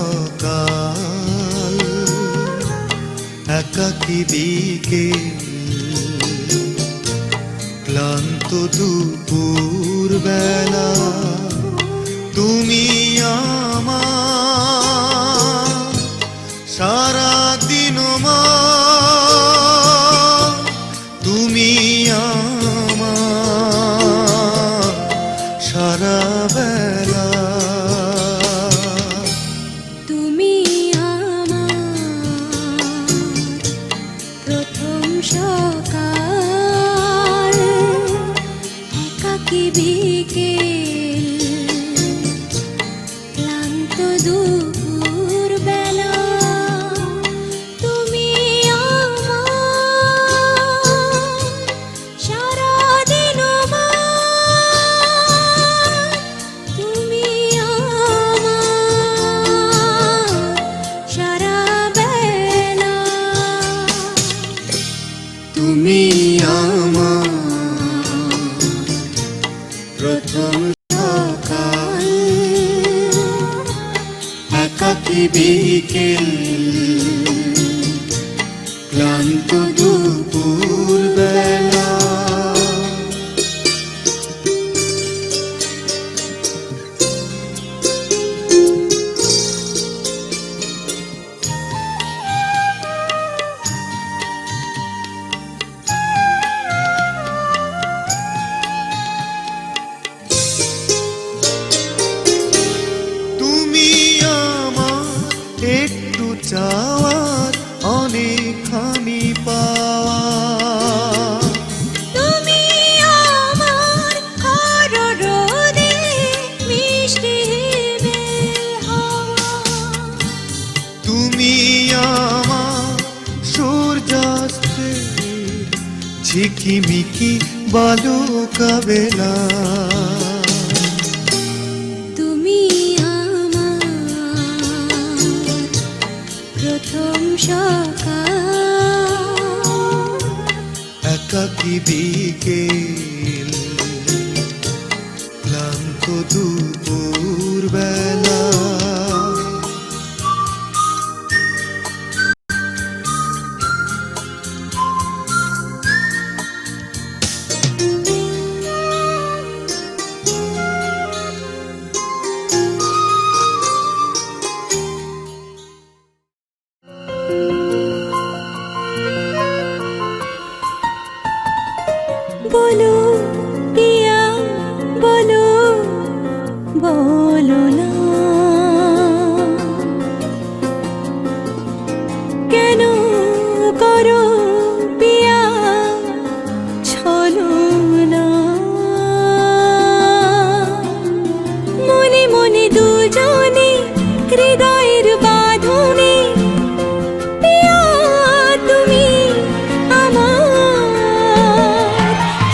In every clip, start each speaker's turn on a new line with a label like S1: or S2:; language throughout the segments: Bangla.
S1: সকাল একাকী বিকেল ক্লান্ত দুপুর বেলা তুমি আমার সারাদিন মা তুমি আমার সারা বেলা
S2: তুমি আমার প্রথম সকাল একাকী বিকেল ক্লান্ত দুপুর বেলা তুমি আমার সারাদিন মা তুমি আমার সারা বেলা
S1: তুমি আমার প্রথম সকাল একাকী বিকেল ক্লান্ত দুপুর বেলা তুমি আমার একটু চাওয়ার অনেক আমি পাওয়া
S2: তুমি আমার হারো রোদে মিষ্টি বেল হাওয়া
S1: তুমি আমার সূর্যাস্তে ঝিকিমিকি বালুকা বেলা
S2: তুমি আমার প্রথম সকাল
S1: একাকী বিকেল ক্লান্ত দুপুর বেলা
S2: বলো পিয়া বলো বলো না কেন করো পিয়া ছলো না মনে মনে দুজনে হৃদয়ের বাঁধনে পিয়া তুমি আমার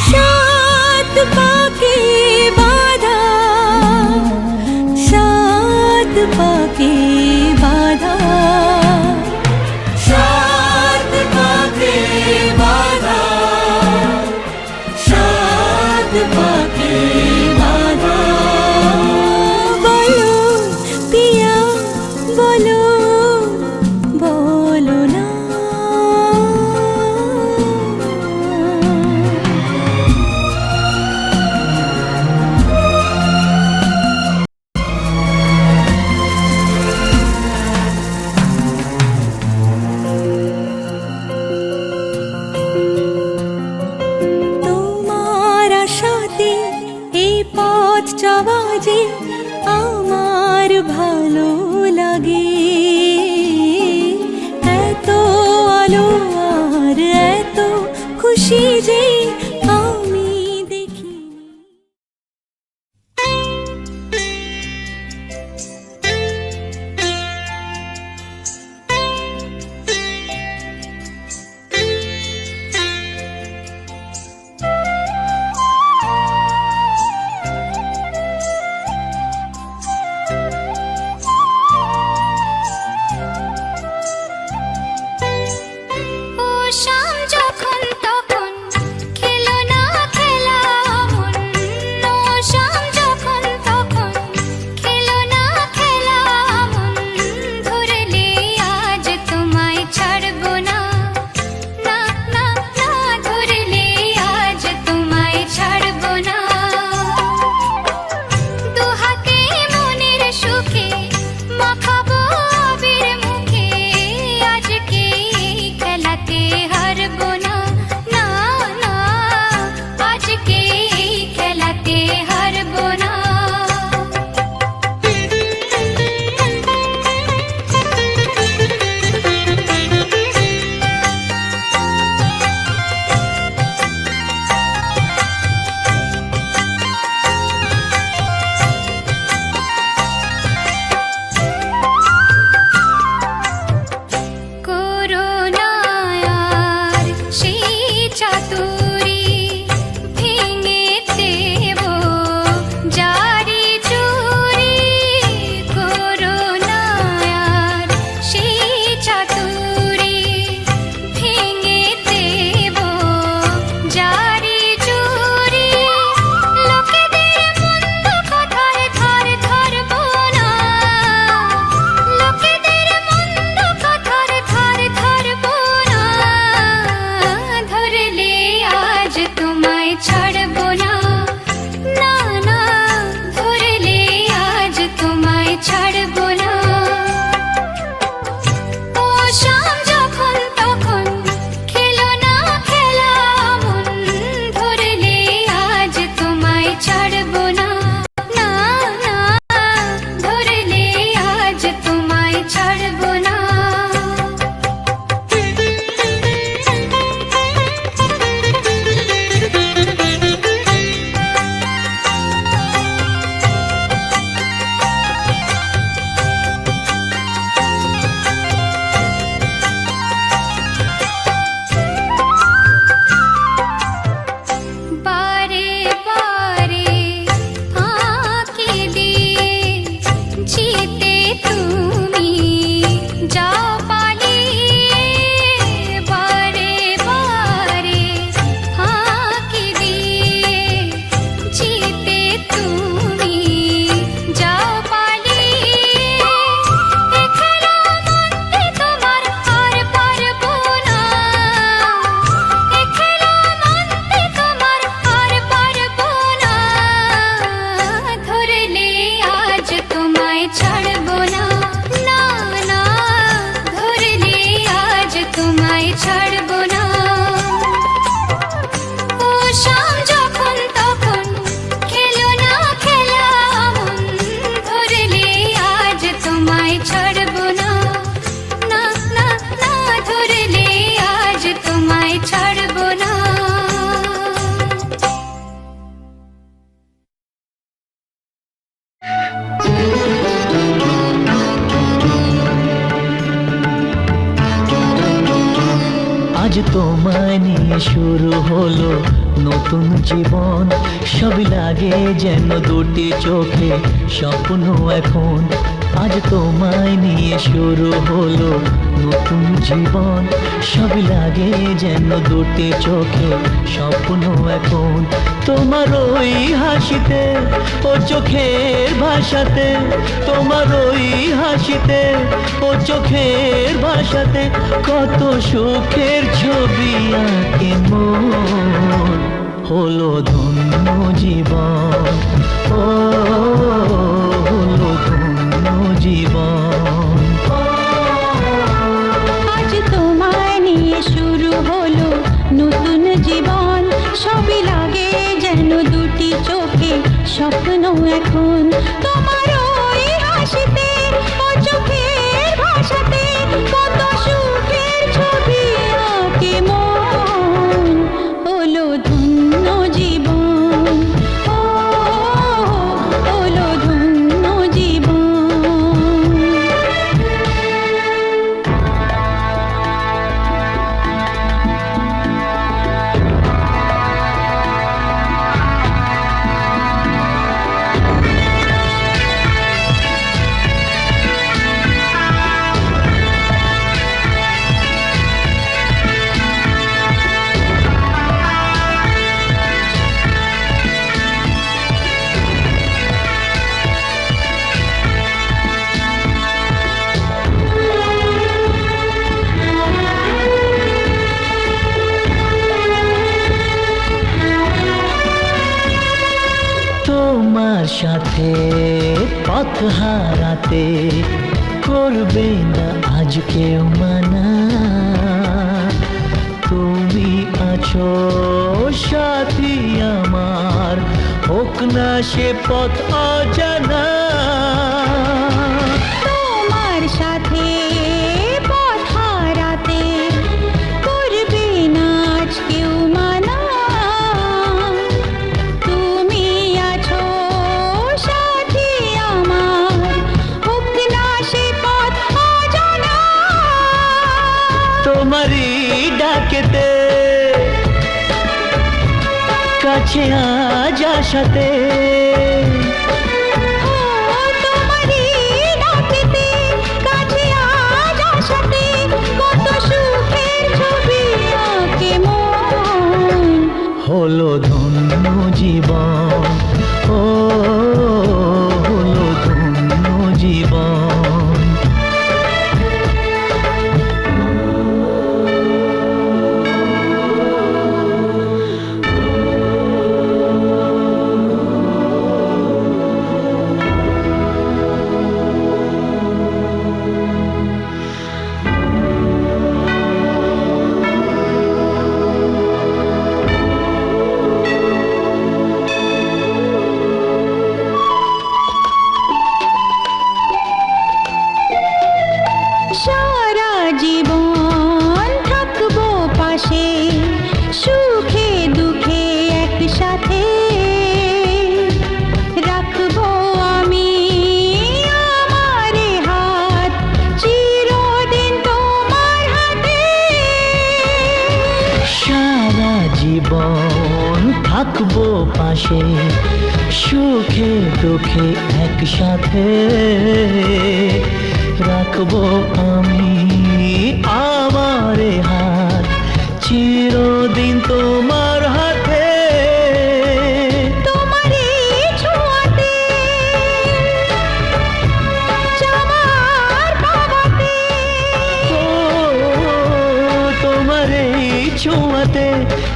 S2: সাত পাকে বাঁধা সাত পাকে বাঁধা সাত পাকে বাঁধা সাত পাকে বাঁধা বলো পিয়া বলো বলো না তোমার আশাতে এই পথ চলা যে আমার ভালো লাগে
S3: ছাড়বো না। ও শাম যখন তখন খেলো না খেলা মন, ধরলে আজ তোমায় ছাড়বো না। না না না, ধরলে আজ তোমায় ছাড়বো না।
S4: আজ তোমায় নিয়ে শুরু হলো নতুন জীবন, সব লাগে যেন দুটি চোখে স্বপ্ন এখন। আজ তোমায় নিয়ে শুরু হলো নতুন জীবন, সব লাগে যেন দুটি চোখে স্বপ্ন এখন। তোমার ওই হাসিতে ও চোখের ভাষাতে, তোমার ওই হাসিতে ও চোখের ভাষাতে কত সুখের ছবি আঁকে মন। হলো ধন্য জীবন, ও হলো ধন্য জীবন।
S2: আজ তোমায় নিয়ে শুরু হলো নতুন জীবন, সবই লাগে যেন দুটি চোখে স্বপ্ন এখন। তোমার ওই হাসিতে ও চোখের ভাষাতে কত সুখের ছবি আঁকে মন। হলো ধন্য জীবন, ও হলো ধন্য জীবন।
S4: তোমার সাথে পথ হারাতে করবে না আজ কেউ মানা। তুমি আছো সাথী আমার, হোক না সে পথ অজানা।
S2: তোমার সাথে পথ হারাতে করবে না আজ কেউ মানা। তুমি আছো সাথী আমার, হোক না সে পথ অজানা।
S4: তোমারই ডাকেতে কাছে আজ আসাতে,
S2: ও তোমারই ডাকেতে কাছে আজ আসাতে কত সুখের ছবি আঁকে মন।
S4: হলো ধন্য জীবন, ও হলো ধন্য জীবন।
S2: সারা জীবন থাকবো পাশে, সুখে দুঃখে একসাথে রাখবো আমি আমার হাত, চিরদিন তোমার হাতে।
S4: সারা জীবন থাকবো পাশে, সুখে দুঃখে একসাথে রাখবো আমি আমার হাত, চিরদিন তোমার হাতে।
S2: তোমারই ছোঁয়াতে চাওয়ার পাওয়াতে,
S4: তোমার এই ছোঁয়াতে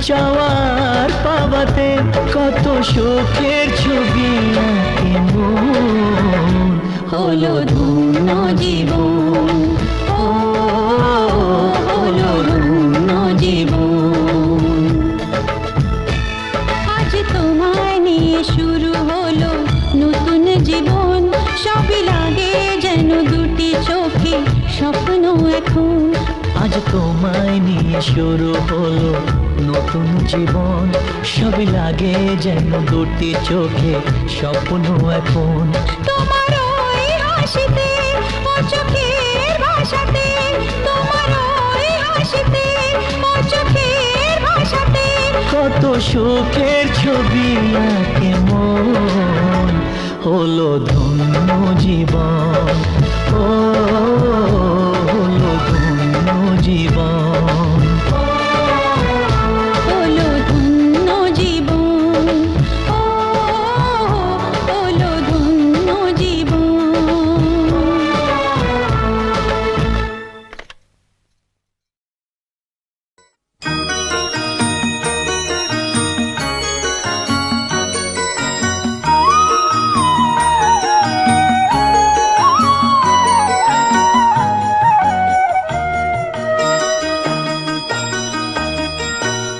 S4: চাওয়ার পাওয়াতে কত সুখের ছবি আঁকে মন।
S2: হলো ধন্য জীবন, ও হলো ধন্য স্বপ্ন এখন।
S4: আজ তোমায় নিয়ে শুরু হলো নতুন জীবন, সবই লাগে যেন দুটি চোখে স্বপ্ন এখন।
S2: তোমার ওই হাসিতে ও চোখের ভাষাতে, তোমার ওই হাসিতে ও চোখের ভাষাতে
S4: কত সুখের ছবি আঁকে মন, হলো ধন্য জীবন, ও হলো ধন্য জীবন।
S2: হলো ধন্য জীবন, ও হলো ধন্য জীবন।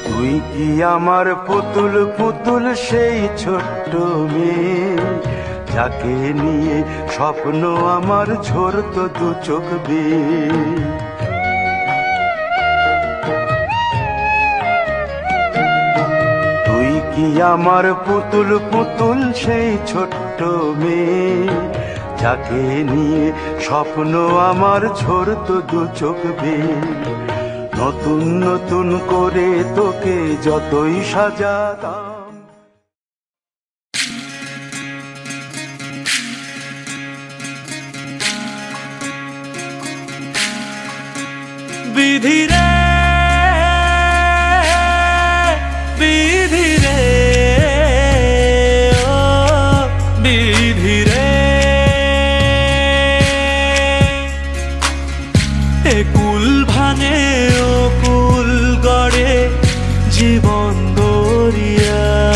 S5: তুই কি আমার পুতুল পুতুল সেই ছোট্ট মেয়ে, যাকে নিয়ে স্বপ্ন আমার ঝরতো দু চোখ বেয়ে। তুই কি আমার পুতুল পুতুল সেই ছোট্ট মেয়ে, যাকে নিয়ে স্বপ্ন আমার ঝরতো দু চোখ বেয়ে। নতুন নতুন করে তোকে যতই সাজাতাম,
S6: বিধি রে বিধি রে ও বিধি রে, এ কুল ভাঙে ও কুল গড়ে জীবন দরিয়ায়।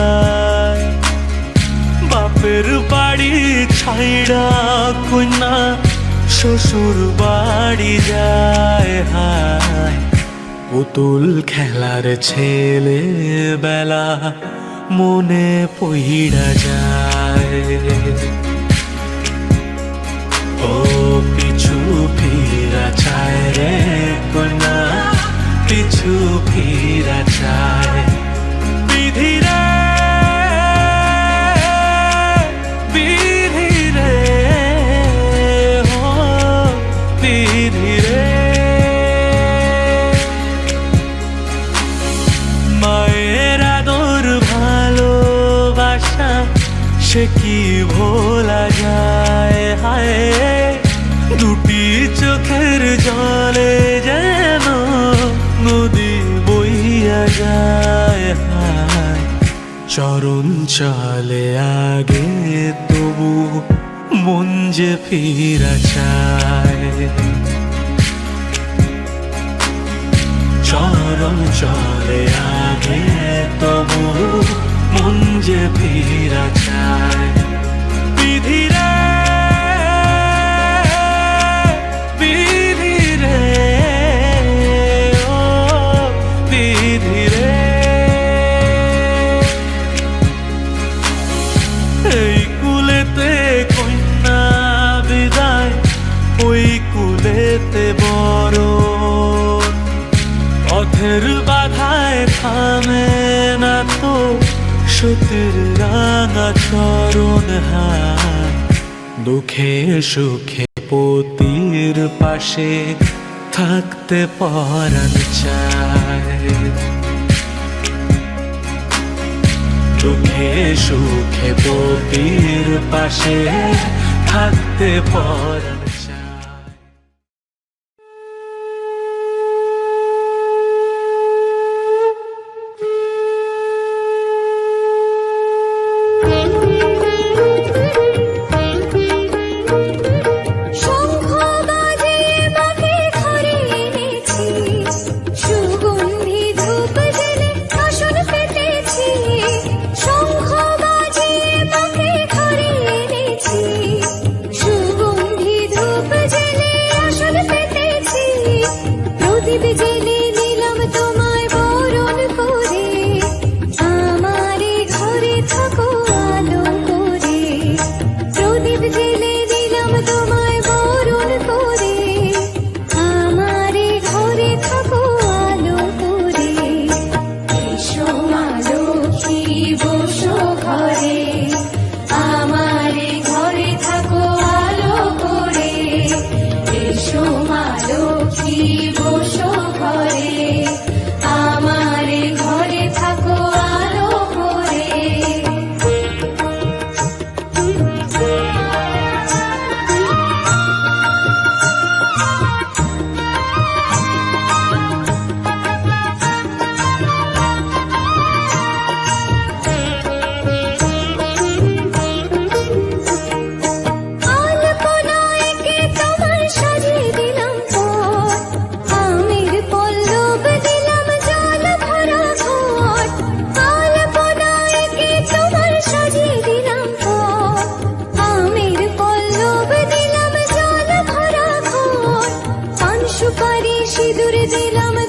S6: বাপের বাড়ি ছাইড়া কন্যা শ্বশুর বাড়ি যায় হায়। পুতুল খেলার ছেলে বেলা মনে পইড়া যায়। ও পিছু ফিরা চায় রে কন্যা, পিছু ফিরা চায়। বিধি রে বিধি রে ও বিধি রে, মায়ের আদর ভালোবাসা সে কি ভোলা যায় হায়। দুটি চোখের জলে যেন নদী বইয়া যায় হায়। চরণ চলে আগে তবু মন যে ফিরা চায়। চরণ চলে আগে তবু মন যে ফিরা চায়। বিধি রে বিধি রে ও বিধি রে, এই কুলেতে কন্যা বিদায়, ওই কুলেতে বরণ। পথের বাধায় থামে না তো সতীর রাঙা চরণ হায়। দুঃখে সুখে পতির পাশে থাকতে পরাণ চায়। দুঃখে সুখে পতির পাশে থাকতে পরাণ চায়।
S3: শঙ্খ বাজিয়ে মাকে ঘরে এনেছি, সুগন্ধি ধূপ জেলে আসন পেতেছি। শঙ্খ বাজিয়ে মাকে ঘরে এনেছি, সুগন্ধি ধূপ সুপারি সিঁদুর দিলাম